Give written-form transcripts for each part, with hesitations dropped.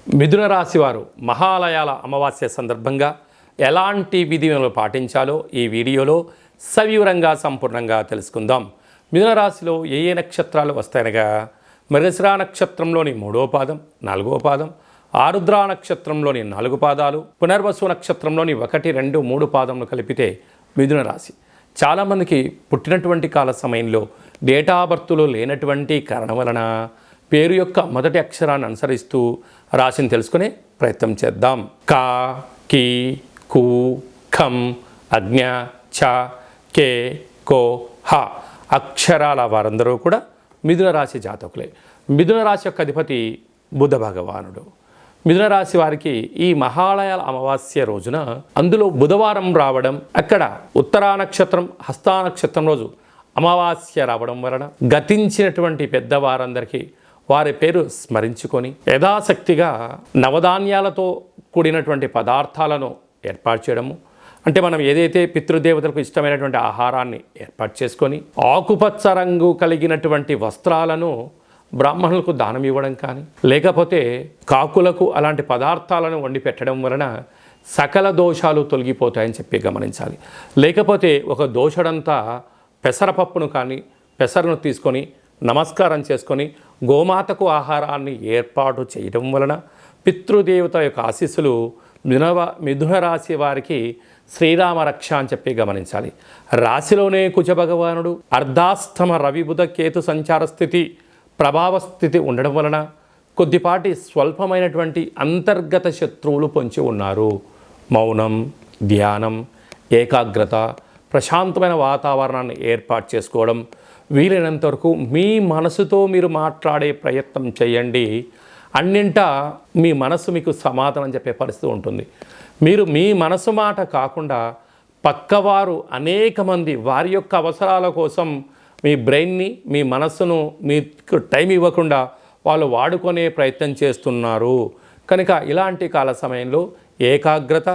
మిథున రాశి వారు మహాలయాల అమావాస్య సందర్భంగా ఎలాంటి విధులను పాటించాలో ఈ వీడియోలో సవివరంగా సంపూర్ణంగా తెలుసుకుందాం. మిథున రాశిలో ఏ ఏ నక్షత్రాలు వస్తాయనగా మృగశిర నక్షత్రంలోని 3వ పాదం, 4వ పాదం, ఆరుద్ర నక్షత్రంలోని 4 పాదాలు, పునర్వసు నక్షత్రంలోని 1, 2, 3 పాదములు కలిపితే మిథున రాశి. చాలామందికి పుట్టినటువంటి కాల సమయంలో డేటా బర్త్లో లేనటువంటి కారణం వలన పేరు యొక్క మొదటి అక్షరాన్ని అనుసరిస్తూ రాశిని తెలుసుకునే ప్రయత్నం చేద్దాం. క, కి, కు, ఖం, అజ్ఞ, చ, కే, కో, హ అక్షరాల వారందరూ కూడా మిథున రాశి జాతకులే. మిథున రాశి యొక్క అధిపతి బుధ భగవానుడు. మిథున రాశి వారికి ఈ మహాలయాల అమావాస్య రోజున అందులో బుధవారం రావడం, అక్కడ ఉత్తరా నక్షత్రం, హస్తా నక్షత్రం రోజు అమావాస్య రావడం వలన గతించినటువంటి పెద్దవారందరికీ వారి పేరు స్మరించుకొని యథాశక్తిగా నవధాన్యాలతో కూడినటువంటి పదార్థాలను ఏర్పాటు చేయడము, అంటే మనం ఏదైతే పితృదేవతలకు ఇష్టమైనటువంటి ఆహారాన్ని ఏర్పాటు చేసుకొని ఆకుపచ్చ రంగు కలిగినటువంటి వస్త్రాలను బ్రాహ్మణులకు దానం ఇవ్వడం కానీ, లేకపోతే కాకులకు అలాంటి పదార్థాలను వండి పెట్టడం వలన సకల దోషాలు తొలగిపోతాయని చెప్పి గమనించాలి. లేకపోతే ఒక దోషడంతా పెసరపప్పును కానీ పెసరను తీసుకొని నమస్కారం చేసుకొని గోమాతకు ఆహారాన్ని ఏర్పాటు చేయడం వలన పితృదేవత యొక్క ఆశీస్సులు మిథున రాశి వారికి శ్రీరామ రక్ష అని చెప్పి గమనించాలి. రాశిలోనే కుజ భగవానుడు అర్ధాస్తమ రవి బుధ కేతు సంచార స్థితి ప్రభావ స్థితి ఉండడం వలన కొద్దిపాటి స్వల్పమైనటువంటి అంతర్గత శత్రువులు పొంచి ఉన్నారు. మౌనం, ధ్యానం, ఏకాగ్రత, ప్రశాంతమైన వాతావరణాన్ని ఏర్పాటు చేసుకోవడం, వీలైనంత వరకు మీ మనసుతో మీరు మాట్లాడే ప్రయత్నం చేయండి. అన్నింటా మీ మనసు మీకు సమాధానం చెప్పే పరిస్థితి ఉంటుంది. మీరు మీ మనసు మాట కాకుండా పక్కవారు అనేక మంది వారి యొక్క అవసరాల కోసం మీ బ్రెయిన్ని, మీ మనస్సును మీకు టైం ఇవ్వకుండా వాళ్ళు వాడుకునే ప్రయత్నం చేస్తున్నారు. కనుక ఇలాంటి కాల సమయంలో ఏకాగ్రత,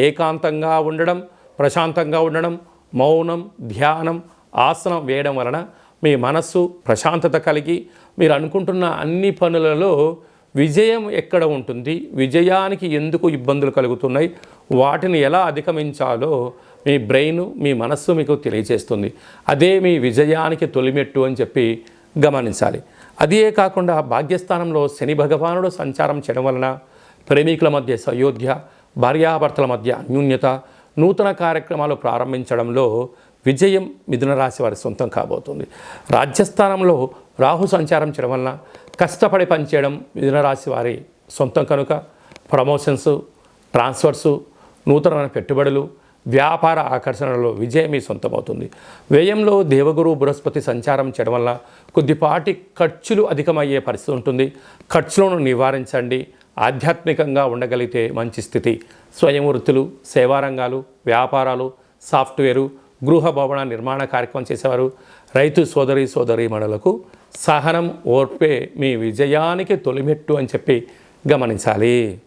ఏకాంతంగా ఉండడం, ప్రశాంతంగా ఉండడం, మౌనం, ధ్యానం, ఆసనం వేయడం వలన మీ మనస్సు ప్రశాంతత కలిగి మీరు అనుకుంటున్న అన్ని పనులలో విజయం ఎక్కడ ఉంటుంది, విజయానికి ఎందుకు ఇబ్బందులు కలుగుతున్నాయి, వాటిని ఎలా అధిగమించాలో మీ బ్రెయిన్, మీ మనస్సు మీకు తెలియజేస్తుంది. అదే మీ విజయానికి తొలిమెట్టు అని చెప్పి గమనించాలి. అదే కాకుండా భాగ్యస్థానంలో శని భగవానుడు సంచారం చేయడం వలన ప్రేమికుల మధ్య సయోధ్య, భార్యాభర్తల మధ్య అన్యోన్యత, నూతన కార్యక్రమాలు ప్రారంభించడంలో విజయం మిథున రాశి వారి సొంతం కాబోతుంది. రాజ్యస్థానంలో రాహు సంచారం చేయడం వలన కష్టపడి పనిచేయడం మిథున రాశి వారి సొంతం కనుక ప్రమోషన్స్, ట్రాన్స్ఫర్సు, నూతనమైన పెట్టుబడులు, వ్యాపార ఆకర్షణలో విజయం మీ సొంతమవుతుంది. వ్యయంలో దేవగురు బృహస్పతి సంచారం చేయడం వల్ల కొద్దిపాటి ఖర్చులు అధికమయ్యే పరిస్థితి ఉంటుంది. ఖర్చులను నివారించండి. ఆధ్యాత్మికంగా ఉండగలిగితే మంచి స్థితి. స్వయం వృత్తులు, సేవారంగాలు, వ్యాపారాలు, సాఫ్ట్వేరు, గృహ భవన నిర్మాణ కార్యక్రమం చేసేవారు, రైతు సోదరీమణులకు సహనం, ఓర్పే మీ విజయానికి తొలిమెట్టు అని చెప్పి గమనించాలి.